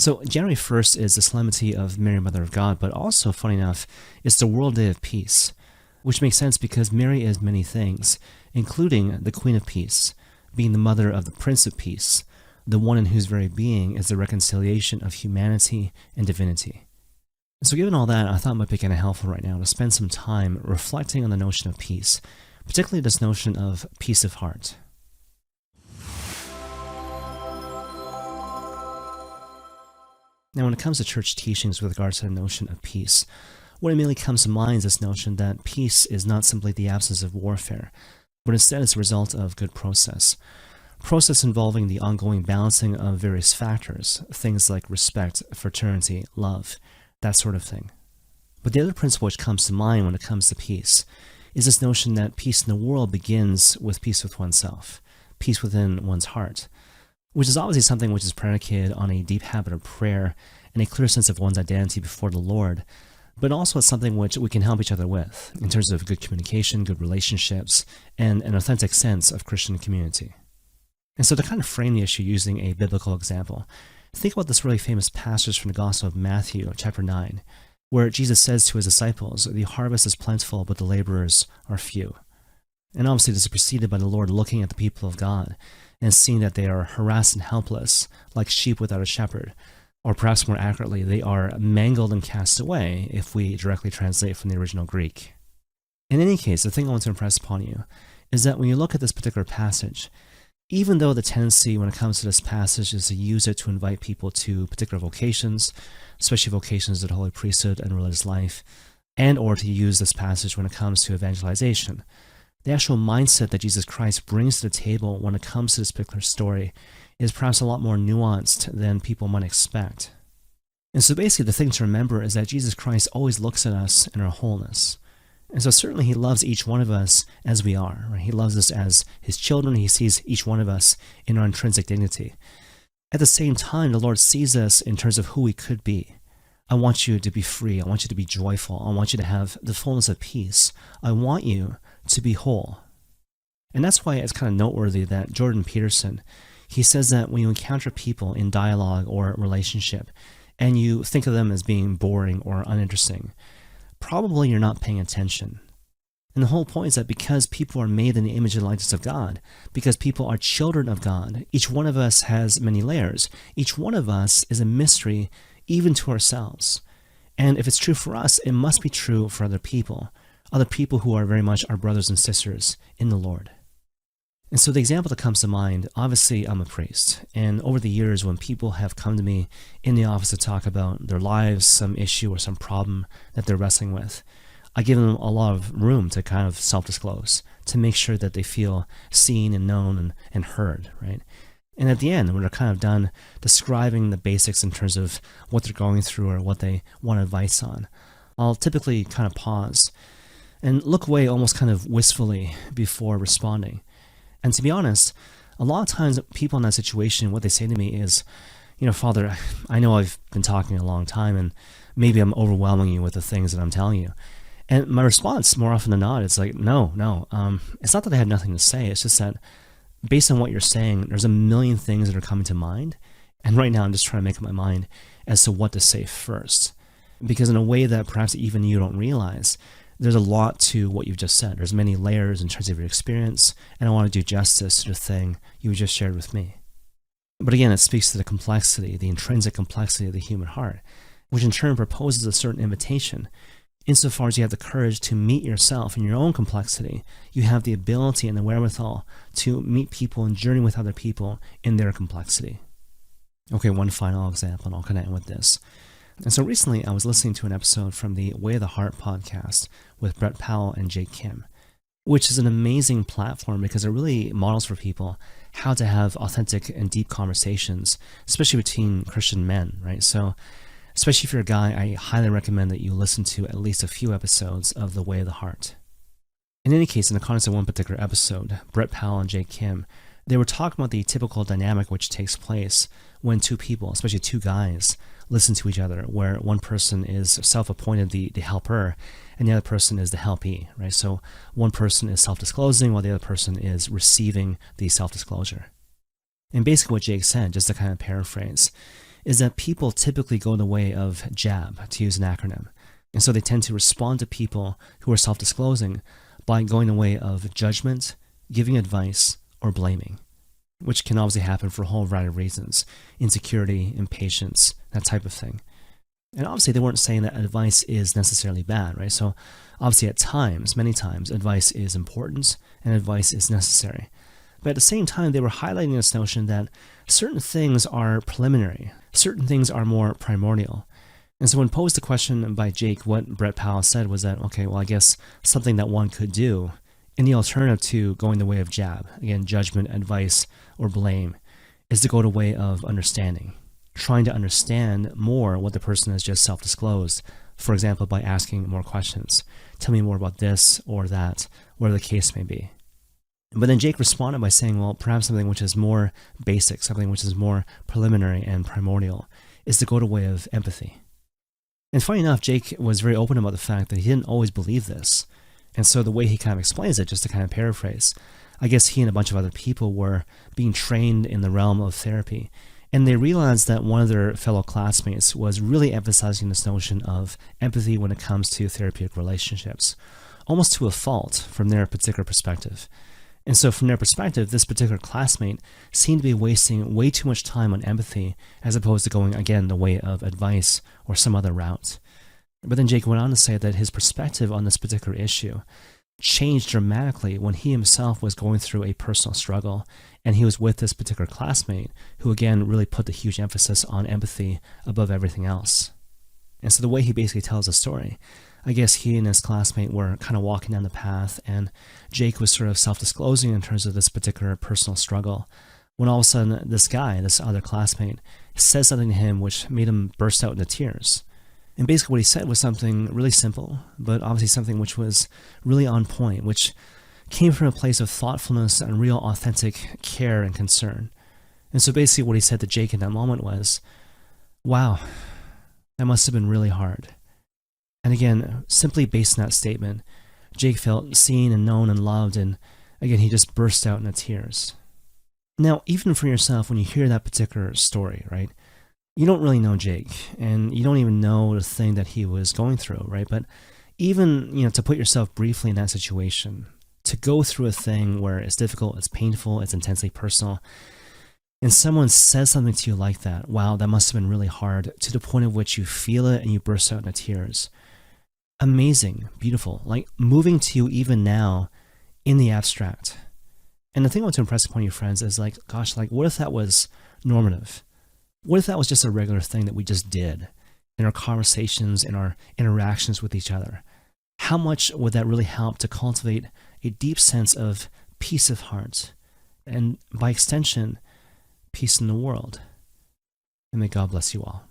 So January 1st is the Solemnity of Mary, Mother of God, but also, funny enough, it's the World Day of Peace, which makes sense because Mary is many things, including the Queen of Peace, being the mother of the Prince of Peace, the one in whose very being is the reconciliation of humanity and divinity. So given all that, I thought it might be kind of helpful right now to spend some time reflecting on the notion of peace, particularly this notion of peace of heart. Now, when it comes to church teachings with regards to the notion of peace, what immediately comes to mind is this notion that peace is not simply the absence of warfare, but instead it's a result of good process. Process involving the ongoing balancing of various factors, things like respect, fraternity, love, that sort of thing. But the other principle which comes to mind when it comes to peace is this notion that peace in the world begins with peace with oneself, peace within one's heart, which is obviously something which is predicated on a deep habit of prayer and a clear sense of one's identity before the Lord, but also it's something which we can help each other with in terms of good communication, good relationships, and an authentic sense of Christian community. And so to kind of frame the issue using a biblical example, think about this really famous passage from the Gospel of Matthew, chapter 9, where Jesus says to his disciples, "The harvest is plentiful, but the laborers are few." And obviously this is preceded by the Lord looking at the people of God and seeing that they are harassed and helpless, like sheep without a shepherd. Or perhaps more accurately, they are mangled and cast away, if we directly translate from the original Greek. In any case, the thing I want to impress upon you is that when you look at this particular passage, even though the tendency when it comes to this passage is to use it to invite people to particular vocations, especially vocations of the holy priesthood and religious life, and or to use this passage when it comes to evangelization, the actual mindset that Jesus Christ brings to the table when it comes to this particular story is perhaps a lot more nuanced than people might expect. And so basically the thing to remember is that Jesus Christ always looks at us in our wholeness. And so certainly he loves each one of us as we are, right? He loves us as his children. He sees each one of us in our intrinsic dignity. At the same time, the Lord sees us in terms of who we could be. I want you to be free. I want you to be joyful. I want you to have the fullness of peace. I want you to be whole. And that's why it's kind of noteworthy that Jordan Peterson, he says that when you encounter people in dialogue or relationship and you think of them as being boring or uninteresting, probably you're not paying attention. And the whole point is that because people are made in the image and likeness of God, because people are children of God, each one of us has many layers. Each one of us is a mystery even to ourselves. And if it's true for us, it must be true for other people who are very much our brothers and sisters in the Lord. And so the example that comes to mind, obviously I'm a priest, and over the years when people have come to me in the office to talk about their lives, some issue or some problem that they're wrestling with, I give them a lot of room to kind of self-disclose, to make sure that they feel seen and known and heard, right? And at the end, when they're kind of done describing the basics in terms of what they're going through or what they want advice on, I'll typically kind of pause and look away almost kind of wistfully before responding. And to be honest, a lot of times people in that situation, what they say to me is, Father, I know I've been talking a long time and maybe I'm overwhelming you with the things that I'm telling you. And my response, more often than not, is like, no. It's not that I had nothing to say. It's just that based on what you're saying, there's a million things that are coming to mind. And right now I'm just trying to make up my mind as to what to say first. Because in a way that perhaps even you don't realize, there's a lot to what you've just said. There's many layers in terms of your experience, and I want to do justice to the thing you just shared with me. But again, it speaks to the complexity, the intrinsic complexity of the human heart, which in turn proposes a certain invitation. Insofar as you have the courage to meet yourself in your own complexity, you have the ability and the wherewithal to meet people and journey with other people in their complexity. Okay, one final example, and I'll kind of end with this. And so recently I was listening to an episode from the Way of the Heart podcast with Brett Powell and Jake Kim, which is an amazing platform because it really models for people how to have authentic and deep conversations, especially between Christian men, right? So especially if you're a guy, I highly recommend that you listen to at least a few episodes of The Way of the Heart. In any case, in the context of one particular episode, Brett Powell and Jake Kim, they were talking about the typical dynamic which takes place when two people, especially two guys, listen to each other, where one person is self-appointed the helper and the other person is the helpee, right? So one person is self-disclosing while the other person is receiving the self-disclosure. And basically what Jake said, just to kind of paraphrase, is that people typically go the way of JAB, to use an acronym. And so they tend to respond to people who are self-disclosing by going the way of judgment, giving advice, or blaming, which can obviously happen for a whole variety of reasons: insecurity, impatience, that type of thing. And obviously they weren't saying that advice is necessarily bad, right? So obviously at times, many times, advice is important and advice is necessary. But at the same time, they were highlighting this notion that certain things are preliminary, certain things are more primordial. And so when posed the question by Jake, what Brett Powell said was that, okay, well, I guess something that one could do in the alternative to going the way of jab, again, judgment, advice, or blame, is to go the way of understanding, trying to understand more what the person has just self-disclosed, for example, by asking more questions. Tell me more about this or that, whatever the case may be. But then Jake responded by saying, well, perhaps something which is more basic, something which is more preliminary and primordial, is to go the way of empathy. And funny enough, Jake was very open about the fact that he didn't always believe this. And so the way he kind of explains it, just to kind of paraphrase, I guess he and a bunch of other people were being trained in the realm of therapy, and they realized that one of their fellow classmates was really emphasizing this notion of empathy when it comes to therapeutic relationships, almost to a fault from their particular perspective. And so from their perspective, this particular classmate seemed to be wasting way too much time on empathy as opposed to going, again, the way of advice or some other route. But then Jake went on to say that his perspective on this particular issue changed dramatically when he himself was going through a personal struggle, and he was with this particular classmate who, again, really put the huge emphasis on empathy above everything else. And so the way he basically tells the story, I guess he and his classmate were kind of walking down the path, and Jake was sort of self-disclosing in terms of this particular personal struggle, when all of a sudden this guy, this other classmate, says something to him which made him burst out into tears. And basically what he said was something really simple, but obviously something which was really on point, which came from a place of thoughtfulness and real authentic care and concern. And so basically what he said to Jake in that moment was, wow, that must have been really hard. And again, simply based on that statement, Jake felt seen and known and loved, and again, he just burst out into tears. Now, even for yourself, when you hear that particular story, right, you don't really know Jake, and you don't even know the thing that he was going through, right? But even, to put yourself briefly in that situation, to go through a thing where it's difficult, it's painful, it's intensely personal, and someone says something to you like that, wow, that must have been really hard, to the point of which you feel it and you burst out into tears. Amazing, beautiful, like moving to you even now in the abstract. And the thing I want to impress upon you, friends, is like, gosh, like what if that was normative? What if that was just a regular thing that we just did in our conversations, in our interactions with each other? How much would that really help to cultivate a deep sense of peace of heart, and by extension, peace in the world? And may God bless you all.